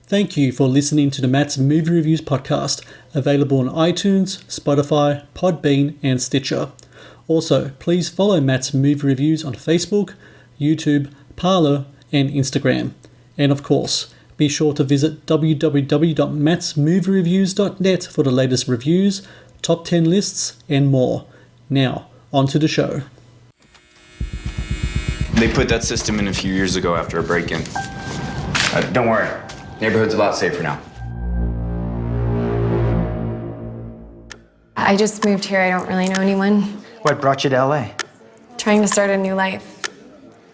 Thank you for listening to the Matt's Movie Reviews podcast, available on iTunes, Spotify, Podbean, and Stitcher. Also, please follow Matt's Movie Reviews on Facebook, YouTube, Parler, and Instagram. And of course, be sure to visit www.mattsmoviereviews.net for the latest reviews, top 10 lists, and more. Now, on to the show. They put that system in a few years ago after a break-in. Don't worry. Neighborhood's a lot safer now. I just moved here. I don't really know anyone. What brought you to LA? Trying to start a new life.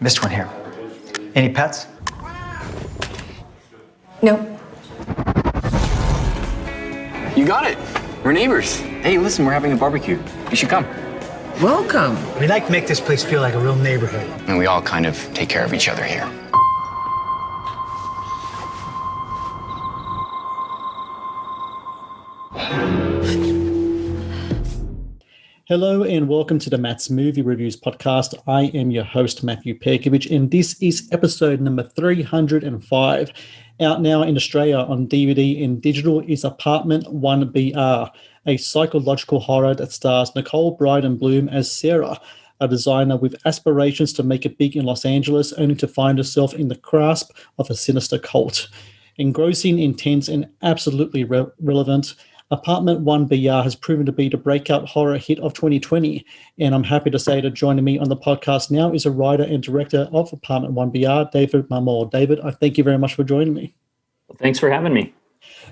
Missed one here. Any pets? Nope. You got it. We're neighbors. Hey, listen, we're having a barbecue. You should come. Welcome. We'd like to make this place feel like a real neighborhood. And we all kind of take care of each other here. Hello and welcome to the Matt's Movie Reviews podcast. I am your host, Matthew Pejkovic, and this is episode number 305. Out now in Australia on DVD and digital is Apartment 1BR, a psychological horror that stars Nicole Bryden Bloom as Sarah, a designer with aspirations to make it big in Los Angeles, only to find herself in the grasp of a sinister cult. Engrossing, intense, and absolutely relevant, Apartment 1BR has proven to be the breakout horror hit of 2020, and I'm happy to say that joining me on the podcast now is a writer and director of Apartment 1BR, David Marmor. David, I thank you very much for joining me. Well, thanks for having me.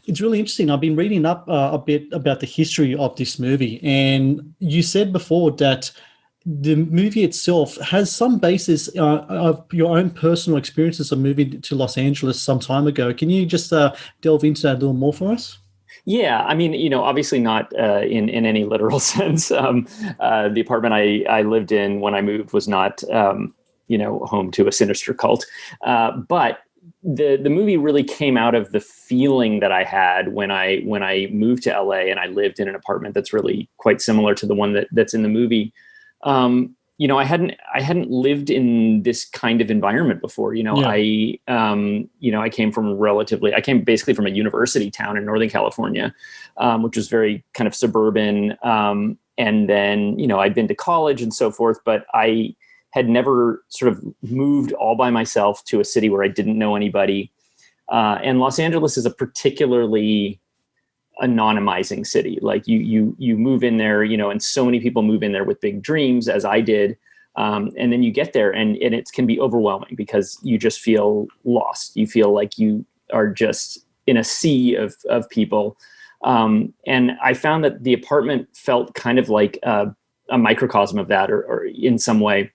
It's really interesting. I've been reading up a bit about the history of this movie, and you said before that the movie itself has some basis of your own personal experiences of moving to Los Angeles some time ago. Can you just delve into that a little more for us? Yeah, I mean, obviously not in any literal sense. The apartment I lived in when I moved was not, home to a sinister cult. But the movie really came out of the feeling that I had when I moved to LA and I lived in an apartment that's really quite similar to the one that's in the movie. I hadn't lived in this kind of environment before. I came basically from a university town in Northern California, which was very kind of suburban. And then, I'd been to college and so forth, but I had never sort of moved all by myself to a city where I didn't know anybody. And Los Angeles is a particularly anonymizing city. Like you move in there, and so many people move in there with big dreams, as I did. And then you get there and it can be overwhelming because you just feel lost. You feel like you are just in a sea of people. And I found that the apartment felt kind of like a microcosm of that or in some way.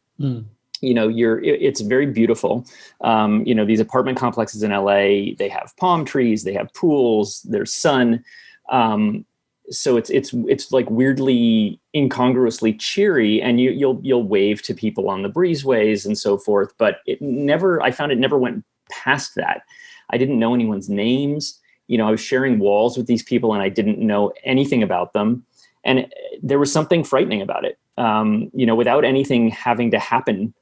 It's very beautiful. These apartment complexes in LA, they have palm trees, they have pools, there's sun. So it's like weirdly incongruously cheery, and you'll wave to people on the breezeways and so forth. But I found it never went past that. I didn't know anyone's names. I was sharing walls with these people and I didn't know anything about them. And there was something frightening about it. Without anything having to happen,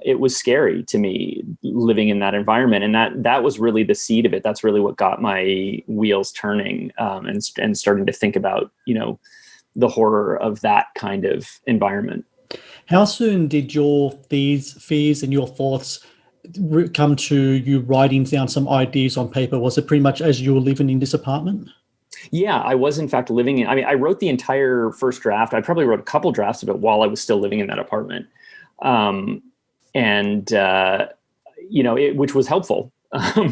it was scary to me living in that environment. And that was really the seed of it. That's really what got my wheels turning, and starting to think about, the horror of that kind of environment. How soon did these fears and your thoughts come to you writing down some ideas on paper? Was it pretty much as you were living in this apartment? Yeah, I was in fact living in, I wrote the entire first draft. I probably wrote a couple drafts of it while I was still living in that apartment. Which was helpful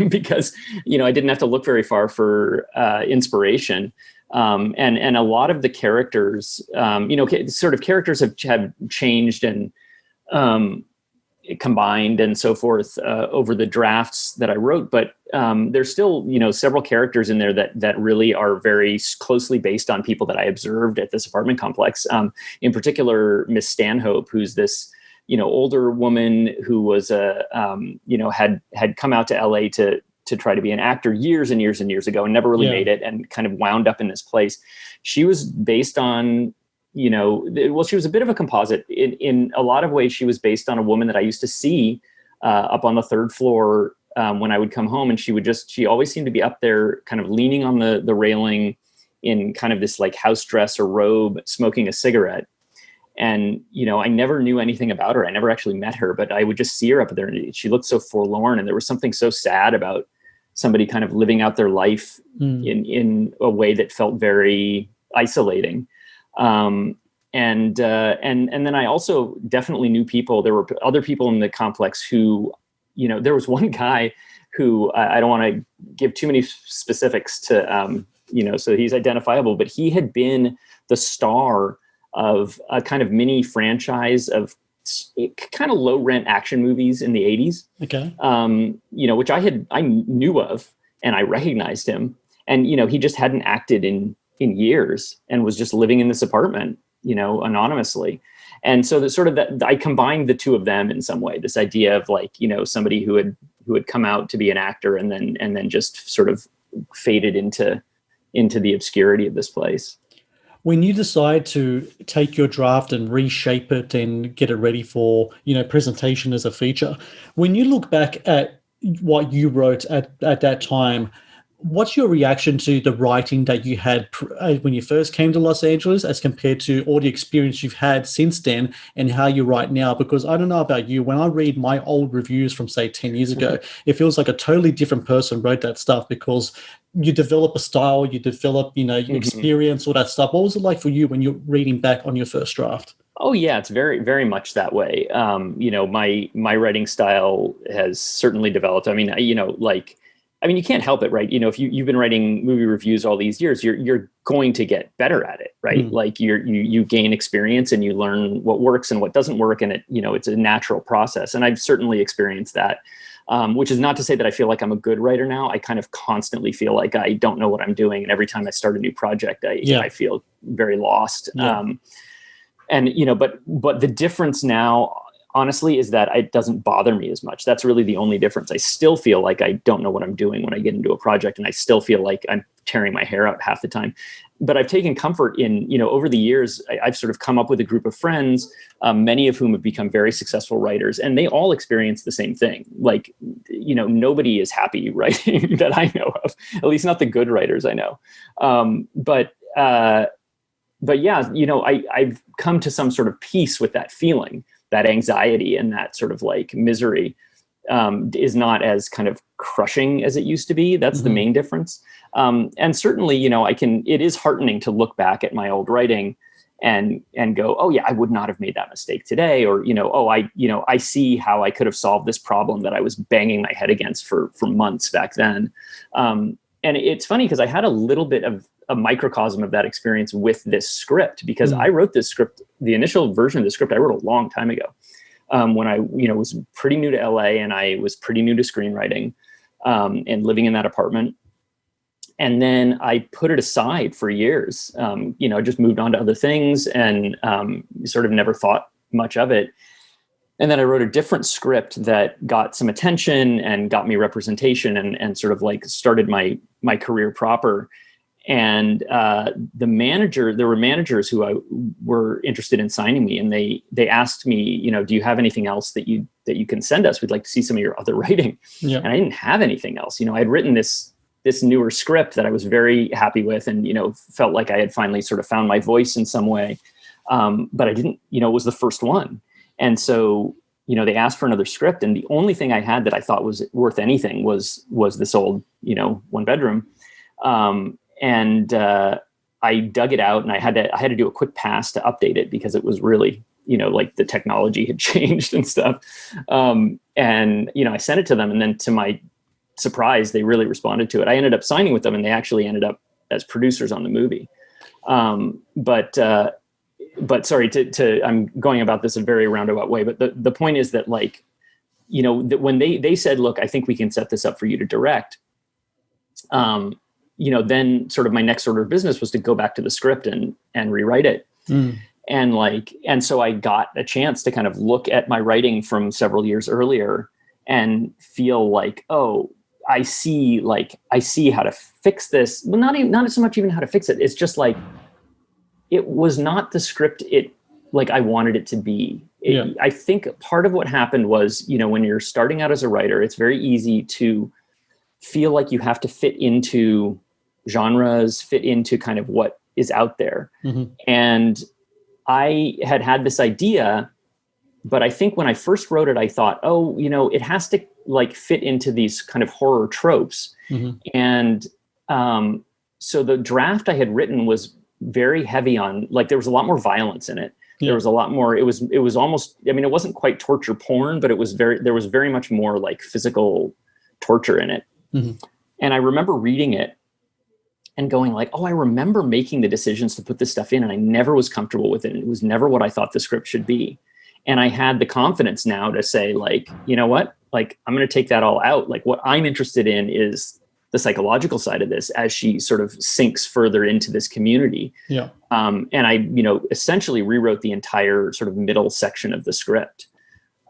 because, I didn't have to look very far for inspiration. And a lot of the characters, sort of characters have changed and combined and so forth over the drafts that I wrote. But there's still, several characters in there that really are very closely based on people that I observed at this apartment complex. In particular, Miss Stanhope, who's this older woman who was had come out to LA to try to be an actor years and years and years ago and never really made it, and kind of wound up in this place. She was based on, she was a bit of a composite. In a lot of ways, she was based on a woman that I used to see up on the third floor when I would come home, and she always seemed to be up there kind of leaning on the railing in kind of this like house dress or robe, smoking a cigarette. And, I never knew anything about her. I never actually met her, but I would just see her up there, and she looked so forlorn. And there was something so sad about somebody kind of living out their life in a way that felt very isolating. And then I also definitely knew people. There were other people in the complex who, there was one guy who I don't want to give too many specifics to, so he's identifiable, but he had been the star of a kind of mini franchise of kind of low rent action movies in the 80s. Okay. Which I knew of, and I recognized him, and, he just hadn't acted in years and was just living in this apartment, anonymously. And so that I combined the two of them in some way, this idea of like, somebody who had come out to be an actor and then just sort of faded into the obscurity of this place. When you decide to take your draft and reshape it and get it ready for, presentation as a feature, when you look back at what you wrote at that time, what's your reaction to the writing that you had when you first came to Los Angeles as compared to all the experience you've had since then and how you write now? Because I don't know about you, when I read my old reviews from, say, 10 years ago, it feels like a totally different person wrote that stuff because you develop a style, you develop, your experience, all that stuff. What was it like for you when you're reading back on your first draft? Oh yeah, it's very, very much that way. My writing style has certainly developed. I mean, you can't help it, right? If you've been writing movie reviews all these years, you're going to get better at it, right? Like you gain experience and you learn what works and what doesn't work, and it's a natural process. And I've certainly experienced that, which is not to say that I feel like I'm a good writer now. I kind of constantly feel like I don't know what I'm doing, and every time I start a new project, I feel very lost. Yeah. But the difference now, honestly, is that it doesn't bother me as much. That's really the only difference. I still feel like I don't know what I'm doing when I get into a project, and I still feel like I'm tearing my hair out half the time. But I've taken comfort in, over the years, I've sort of come up with a group of friends, many of whom have become very successful writers, and they all experience the same thing. Like, nobody is happy writing that I know of, at least not the good writers I know. But yeah, I've come to some sort of peace with that feeling. That anxiety and that sort of like misery is not as kind of crushing as it used to be. That's the main difference. And certainly, it is heartening to look back at my old writing and go, oh yeah, I would not have made that mistake today. Or, I see how I could have solved this problem that I was banging my head against for months back then. And it's funny because I had a little bit of a microcosm of that experience with this script, because I wrote this script, the initial version of the script I wrote a long time ago, when I, was pretty new to LA and I was pretty new to screenwriting, and living in that apartment. And then I put it aside for years, just moved on to other things and sort of never thought much of it. And then I wrote a different script that got some attention and got me representation and sort of like started my career proper. And there were managers who were interested in signing me, and they asked me, do you have anything else that you can send us? We'd like to see some of your other writing. Yeah. And I didn't have anything else. I'd written this newer script that I was very happy with, and felt like I had finally sort of found my voice in some way. But I didn't, it was the first one, and so they asked for another script, and the only thing I had that I thought was worth anything was this old one bedroom. And I dug it out, and I had to do a quick pass to update it because it was really, like the technology had changed and stuff. And I sent it to them, and then to my surprise, they really responded to it. I ended up signing with them, and they actually ended up as producers on the movie. But sorry I'm going about this in a very roundabout way. But the point is that, like, that when they said, look, I think we can set this up for you to direct. Then sort of my next order of business was to go back to the script and rewrite it. And so I got a chance to kind of look at my writing from several years earlier and feel like, oh, I see how to fix this. Well, not so much even how to fix it. It's just like, it was not the script I wanted it to be. I think part of what happened was, when you're starting out as a writer, it's very easy to feel like you have to fit into genres, fit into kind of what is out there. And I had this idea, but I think when I first wrote it, I thought, it has to like fit into these kind of horror tropes. And so the draft I had written was very heavy on, like, there was a lot more violence in it. There was a lot more, it was almost, it wasn't quite torture porn, but there was very much more like physical torture in it. And I remember reading it and going like, I remember making the decisions to put this stuff in, and I never was comfortable with it. It was never what I thought the script should be. And I had the confidence now to say, like, you know what, like, I'm going to take that all out. Like, what I'm interested in is the psychological side of this as she sort of sinks further into this community. And I, essentially rewrote the entire sort of middle section of the script.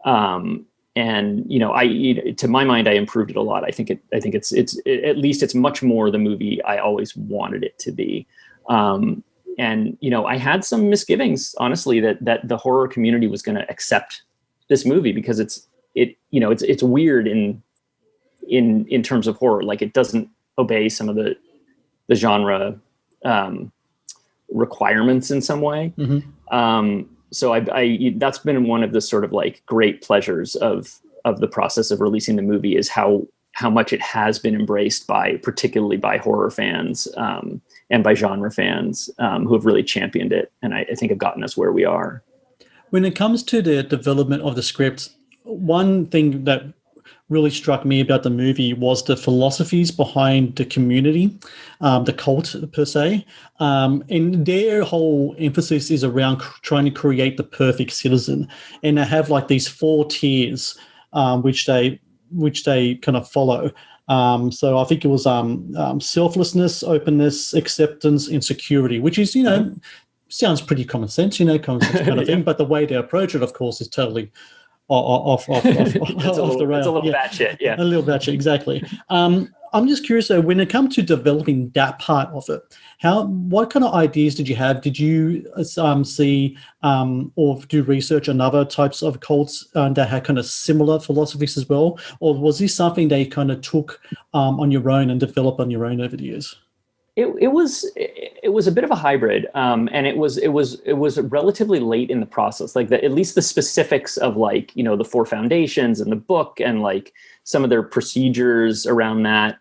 And to my mind, I improved it a lot. I think it's at least it's much more the movie I always wanted it to be. And I had some misgivings, honestly, that the horror community was going to accept this movie, because it's weird in terms of horror. Like, it doesn't obey some of the genre requirements in some way. So I that's been one of the sort of like great pleasures of the process of releasing the movie, is how much it has been embraced particularly by horror fans and by genre fans who have really championed it, and I think have gotten us where we are. When it comes to the development of the script, one thing that really struck me about the movie was the philosophies behind the community, the cult per se, and their whole emphasis is around trying to create the perfect citizen, and they have like these 4 tiers which they kind of follow. So I think it was selflessness, openness, acceptance, and security, which is sounds pretty common sense, common sense kind of thing. But the way they approach it, of course, is totally off the rail. It's a little batshit, yeah. A little batshit, exactly. I'm just curious, though, when it comes to developing that part of it, what kind of ideas did you have? Did you see or do research on other types of cults that had kind of similar philosophies as well? Or was this something they kind of took on your own and developed on your own over the years? It was a bit of a hybrid, and it was relatively late in the process. Like at least the specifics of like the 4 foundations and the book and like some of their procedures around that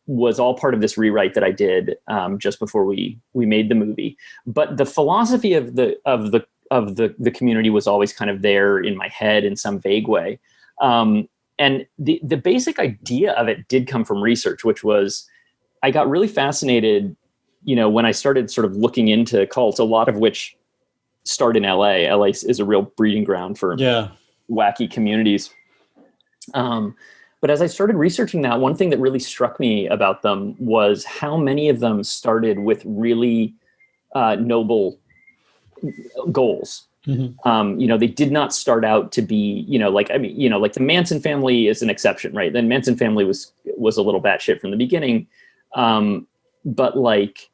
was all part of this rewrite that I did just before we made the movie. But the philosophy of the community was always kind of there in my head in some vague way, and the basic idea of it did come from research, which was, I got really fascinated, when I started sort of looking into cults, a lot of which start in LA. LA is a real breeding ground for wacky communities. But as I started researching that, one thing that really struck me about them was how many of them started with really noble goals. They did not start out to be, like the Manson family is an exception, right? Then Manson family was a little batshit from the beginning. But like,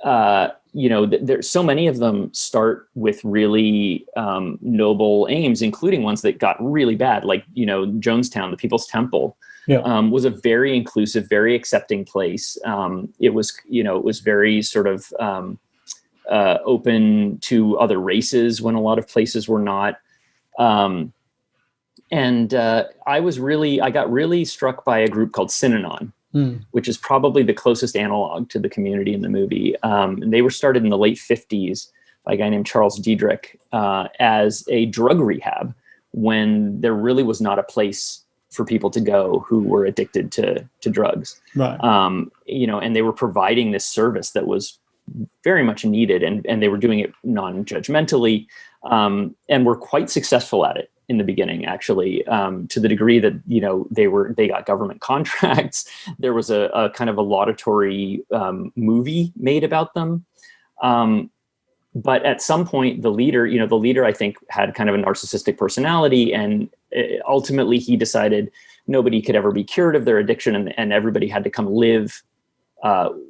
there's so many of them start with really noble aims, including ones that got really bad. Like, Jonestown, the People's Temple, was a very inclusive, very accepting place. It was very sort of open to other races when a lot of places were not. And I got really struck by a group called Synanon, which is probably the closest analog to the community in the movie. And they were started in the late 50s by a guy named Charles Diedrich as a drug rehab when there really was not a place for people to go who were addicted to drugs. Right. And they were providing this service that was very much needed, and they were doing it non-judgmentally, and were quite successful at it in the beginning, actually, to the degree that, they got government contracts. There was a kind of a laudatory movie made about them. But at some point, the leader, I think, had kind of a narcissistic personality, and ultimately he decided nobody could ever be cured of their addiction, and everybody had to come live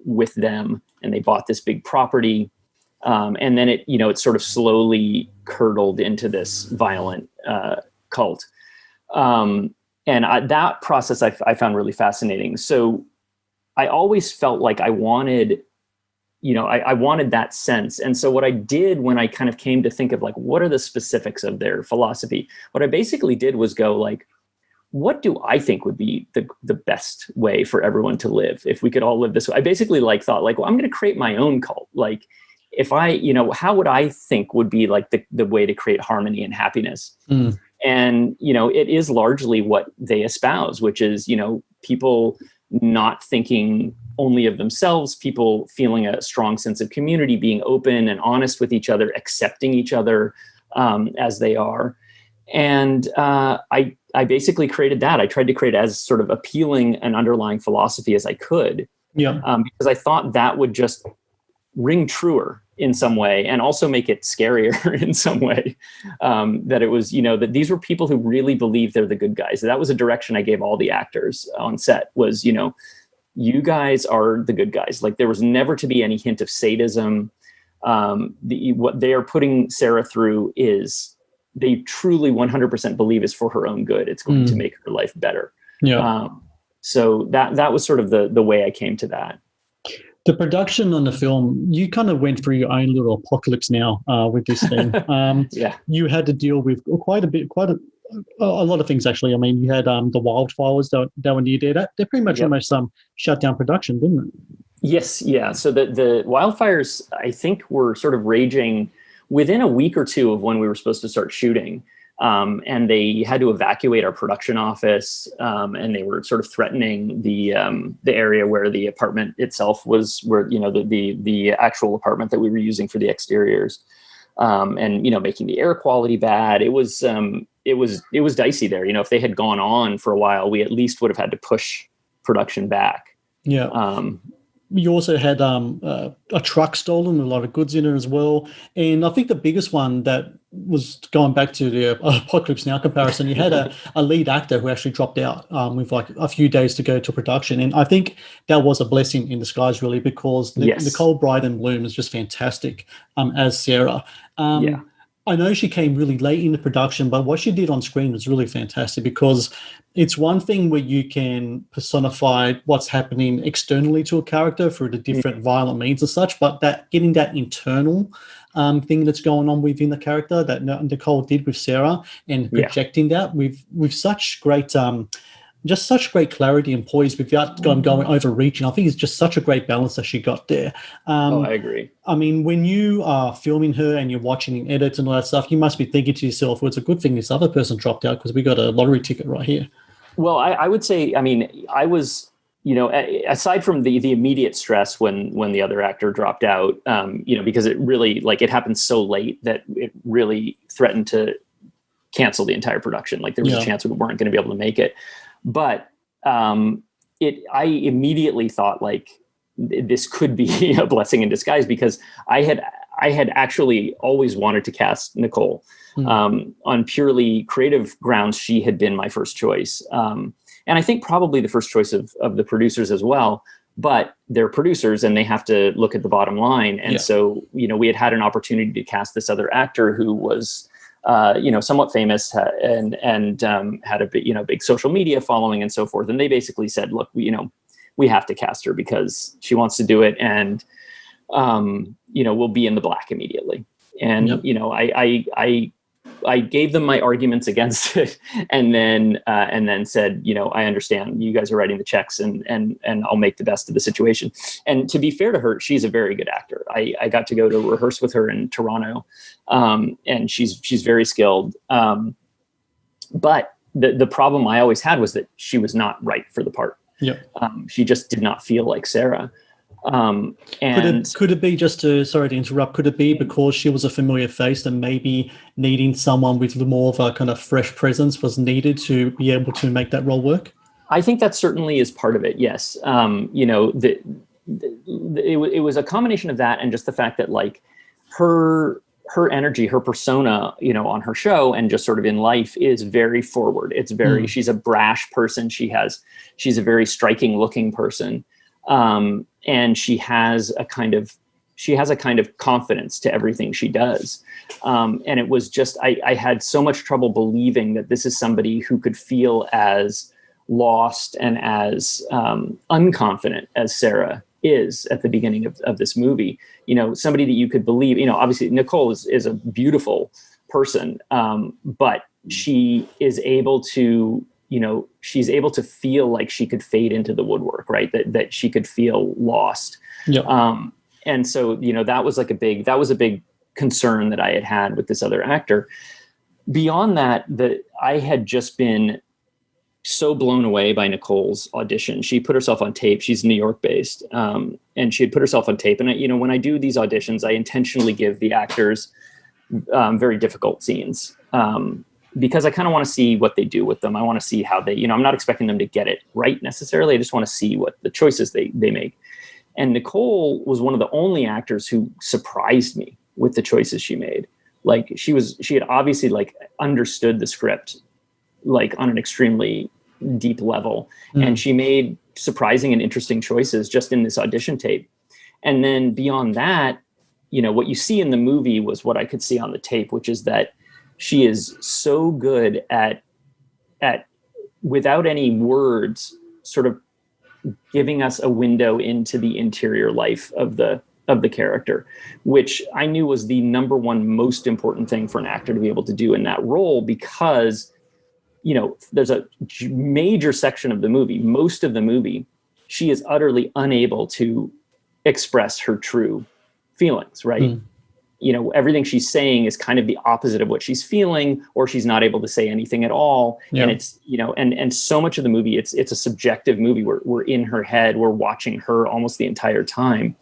with them. And they bought this big property, And then it sort of slowly curdled into this violent cult. That process I found really fascinating. So I always felt like I wanted, I wanted that sense. And so what I did when I kind of came to think of like, what are the specifics of their philosophy? What I basically did was go like, what do I think would be the best way for everyone to live if we could all live this way? I basically thought well, I'm going to create my own cult. Like if I, how would I think would be like the way to create harmony and happiness? And, it is largely what they espouse, which is, people not thinking only of themselves, people feeling a strong sense of community, being open and honest with each other, accepting each other as they are. And I basically created that. I tried to create as sort of appealing an underlying philosophy as I could, because I thought that would just ring truer in some way and also make it scarier in some way, that it was, that these were people who really believe they're the good guys. That was a direction I gave all the actors on set was, you guys are the good guys. Like there was never to be any hint of sadism. What they are putting Sarah through is they truly 100% believe is for her own good. It's going to make her life better. So that was sort of the way I came to that. The production on the film, you kind of went through your own little apocalypse now with this thing. You had to deal with quite a lot of things, actually. I mean, you had the wildfires that were near there. They pretty much almost shut down production, didn't it? Yes, yeah. So the wildfires, I think, were sort of raging within a week or two of when we were supposed to start shooting. And they had to evacuate our production office, and they were sort of threatening the area where the apartment itself was, where the actual apartment that we were using for the exteriors, and making the air quality bad. It was dicey there. If they had gone on for a while, we at least would have had to push production back. You also had a truck stolen with a lot of goods in it as well. And I think the biggest one that was going back to the Apocalypse Now comparison, you had a lead actor who actually dropped out with like a few days to go to production. And I think that was a blessing in disguise, really, because Nicole Bryden Bloom is just fantastic as Sarah. I know she came really late into production, but what she did on screen was really fantastic, because it's one thing where you can personify what's happening externally to a character through the different violent means and such, but getting that internal thing that's going on within the character that Nicole did with Sarah and projecting that with such great just such great clarity and poise without going overreaching. I think it's just such a great balance that she got there. I agree. I mean, when you are filming her and you're watching edits and all that stuff, you must be thinking to yourself, well, it's a good thing this other person dropped out because we got a lottery ticket right here. Well, I would say, I mean, I was, aside from the immediate stress when the other actor dropped out, because it really, it happened so late that it really threatened to cancel the entire production. Like there was a chance we weren't going to be able to make it. But I immediately thought this could be a blessing in disguise, because I had actually always wanted to cast Nicole on purely creative grounds. She had been my first choice. And I think probably the first choice of the producers as well, but they're producers and they have to look at the bottom line. And so, we had an opportunity to cast this other actor who was, somewhat famous and had a big social media following and so forth. And they basically said, look, we have to cast her because she wants to do it. And, we'll be in the black immediately. And, I gave them my arguments against it and then said, I understand you guys are writing the checks and I'll make the best of the situation. And to be fair to her, she's a very good actor. I got to go to rehearse with her in Toronto, and she's very skilled. But the problem I always had was that she was not right for the part. She just did not feel like Sarah. And could it be, just to, sorry to interrupt, could it be because she was a familiar face and maybe needing someone with more of a kind of fresh presence was needed to be able to make that role work? I think that certainly is part of it. Yes. It was a combination of that and just the fact that her energy, her persona, on her show and just sort of in life is very forward. It's very, she's a brash person. She's a very striking looking person. And she has a kind of she has a kind of confidence to everything she does. And it was just, I had so much trouble believing that this is somebody who could feel as lost and as unconfident as Sarah is at the beginning of this movie. Somebody that you could believe, obviously Nicole is a beautiful person, but she is able to, she's able to feel like she could fade into the woodwork, right? That she could feel lost. Yep. And so, that was a big concern that I had with this other actor. Beyond that, I had just been so blown away by Nicole's audition. She put herself on tape. She's New York based. And she had put herself on tape. And, when I do these auditions, I intentionally give the actors very difficult scenes because I kind of want to see what they do with them. I want to see how they, I'm not expecting them to get it right necessarily. I just want to see what the choices they make. And Nicole was one of the only actors who surprised me with the choices she made. Like she had obviously like understood the script, like on an extremely deep level. And she made surprising and interesting choices just in this audition tape. And then beyond that, what you see in the movie was what I could see on the tape, which is that she is so good at without any words, sort of giving us a window into the interior life of the character, which I knew was the number one most important thing for an actor to be able to do in that role, because there's a major section of the movie, most of the movie, she is utterly unable to express her true feelings, right? Everything she's saying is kind of the opposite of what she's feeling, or she's not able to say anything at all. Yeah. And it's, and so much of the movie, it's a subjective movie. We're in her head, we're watching her almost the entire time.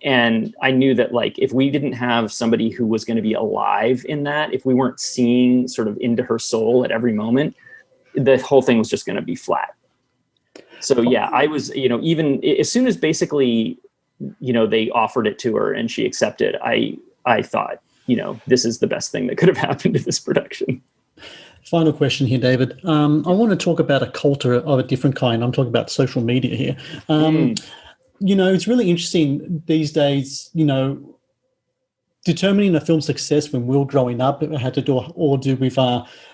And I knew that like, if we didn't have somebody who was going to be alive in that, if we weren't seeing sort of into her soul at every moment, the whole thing was just going to be flat. So yeah, I was, even as soon as basically, they offered it to her and she accepted, I thought, this is the best thing that could have happened to this production. Final question here, David. I want to talk about a culture of a different kind. I'm talking about social media here. It's really interesting these days, determining a film's success when we were growing up, it had to do with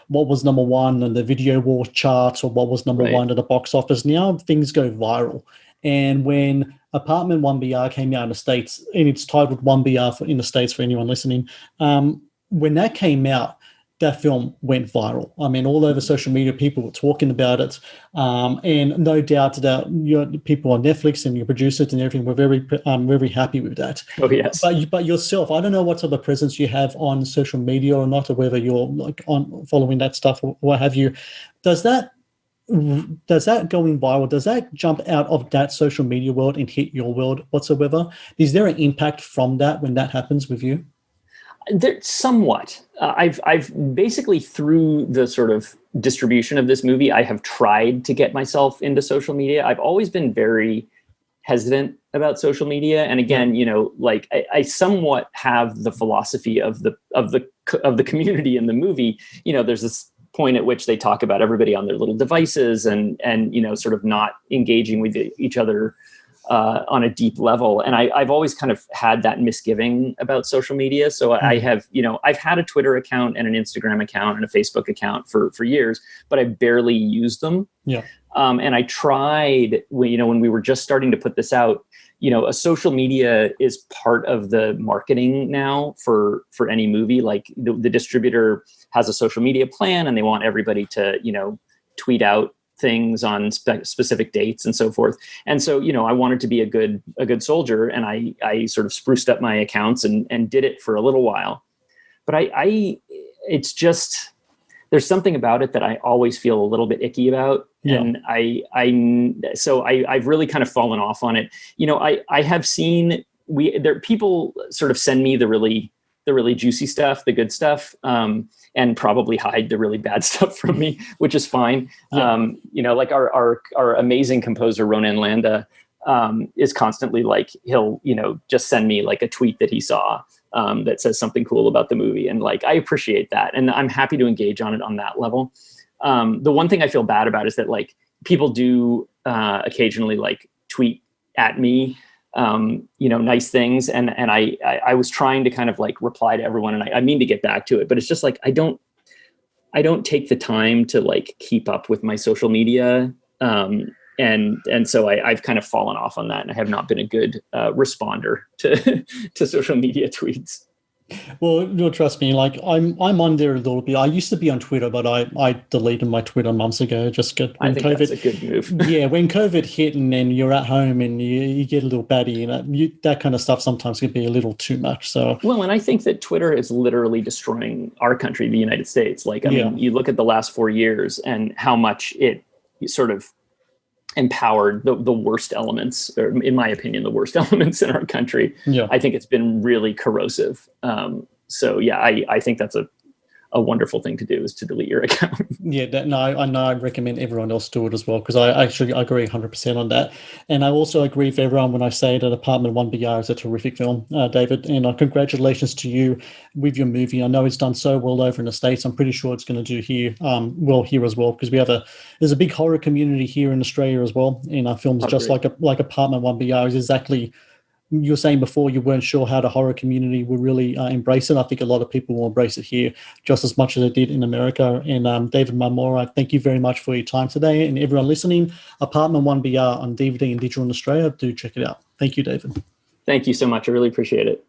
what was number one on the video war charts or what was number one at the box office. Now things go viral. And when Apartment 1BR came out in the States, and it's titled 1BR in the States for anyone listening, when that came out, that film went viral. I mean, all over social media, people were talking about it. And no doubt that people on Netflix and your producers and everything were very happy with that. Oh, yes. But yourself, I don't know what sort of presence you have on social media or not, or whether you're like on following that stuff or what have you. Does that going viral, does that jump out of that social media world and hit your world whatsoever? Is there an impact from that when that happens with you? Somewhat. I've basically, through the sort of distribution of this movie, I have tried to get myself into social media. I've always been very hesitant about social media. And again, like I somewhat have the philosophy of the community in the movie. There's this point at which they talk about everybody on their little devices and sort of not engaging with each other on a deep level. And I've always kind of had that misgiving about social media. So I have, I've had a Twitter account and an Instagram account and a Facebook account for years, but I barely used them. Yeah. And I tried, when we were just starting to put this out, a social media is part of the marketing now for any movie. Like the distributor has a social media plan and they want everybody to, tweet out things on specific dates and so forth. And so, I wanted to be a good soldier, and I sort of spruced up my accounts and did it for a little while. But it's just, there's something about it that I always feel a little bit icky about. Yeah. And I've really kind of fallen off on it. I have seen people sort of send me the really juicy stuff, the good stuff, and probably hide the really bad stuff from me, which is fine. Yeah. Like our amazing composer, Ronan Landa, is constantly like, he'll, just send me like a tweet that he saw that says something cool about the movie. And like, I appreciate that. And I'm happy to engage on it on that level. The one thing I feel bad about is that like people do occasionally like tweet at me nice things. And I was trying to kind of like reply to everyone, and I mean to get back to it, but it's just like, I don't take the time to like keep up with my social media. And so I've kind of fallen off on that, and I have not been a good responder to social media tweets. Well, you'll trust me. Like I'm on there a little bit. I used to be on Twitter, but I deleted my Twitter months ago. I think that's a good move. Yeah, when COVID hit, and then you're at home and you get a little batty, that kind of stuff sometimes can be a little too much. So well, and I think that Twitter is literally destroying our country, the United States. Like, I mean, you look at the last 4 years and how much it sort of empowered the worst elements, or in my opinion, the worst elements in our country. Yeah. I think it's been really corrosive. So yeah, I think that's a wonderful thing to do, is to delete your account. Yeah, I know. I recommend everyone else do it as well, because I agree 100% on that. And I also agree with everyone when I say that Apartment 1BR is a terrific film, David. And congratulations to you with your movie. I know it's done so well over in the States. I'm pretty sure it's going to do well here as well, because there's a big horror community here in Australia as well. And our films just like Apartment 1BR is exactly. You were saying before you weren't sure how the horror community would really embrace it. I think a lot of people will embrace it here just as much as it did in America. And David Marmor, I thank you very much for your time today. And everyone listening, Apartment 1BR on DVD and digital in Australia, do check it out. Thank you, David. Thank you so much. I really appreciate it.